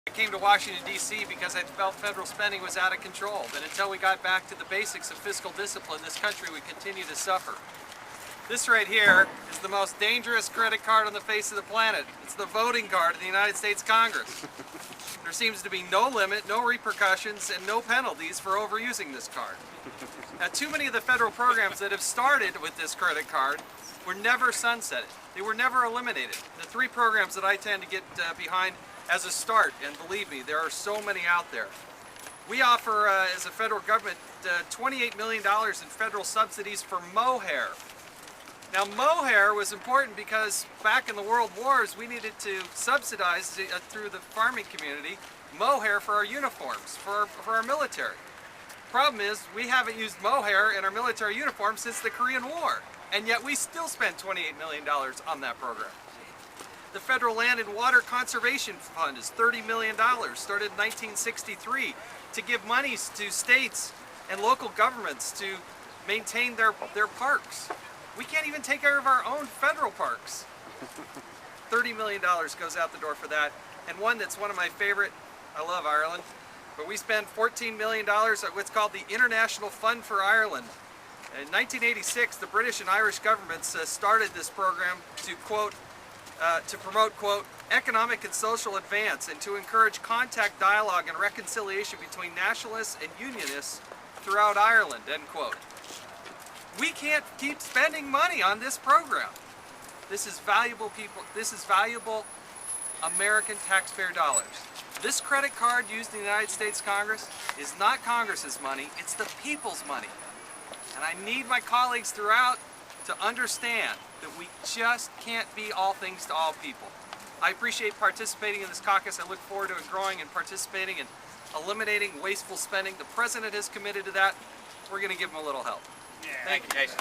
I came to Washington, D.C. because I felt federal spending was out of control, but until we got back to the basics of fiscal discipline, this country would continue to suffer. This right here is the most dangerous credit card on the face of the planet. It's the voting card of the United States Congress. There seems to be no limit, no repercussions, and no penalties for overusing this card. Now, too many of the federal programs that have started with this credit card were never sunsetted. They were never eliminated. The three programs that I tend to get behind as a start, and believe me, there are so many out there. We offer, as a federal government, $28 million in federal subsidies for mohair. Now, mohair was important because back in the World Wars, we needed to subsidize through the farming community mohair for our uniforms, for our military. Problem is, we haven't used mohair in our military uniforms since the Korean War, and yet we still spend $28 million on that program. The Federal Land and Water Conservation Fund is $30 million, started in 1963, to give monies to states and local governments to maintain their parks. We can't even take care of our own federal parks. $30 million goes out the door for that. And one that's one of my favorite, I love Ireland, but we spend $14 million at what's called the International Fund for Ireland. In 1986, the British and Irish governments started this program to, quote, to promote, quote, economic and social advance and to encourage contact, dialogue, and reconciliation between nationalists and unionists throughout Ireland, end quote. We can't keep spending money on this program. This is valuable, people. This is valuable American taxpayer dollars. This credit card used in the United States Congress is not Congress's money, it's the people's money. And I need my colleagues throughout to understand that we just can't be all things to all people. I appreciate participating in this caucus. I look forward to it growing and participating in eliminating wasteful spending. The President has committed to that. We're going to give him a little help. Yeah. Thank you, Jason.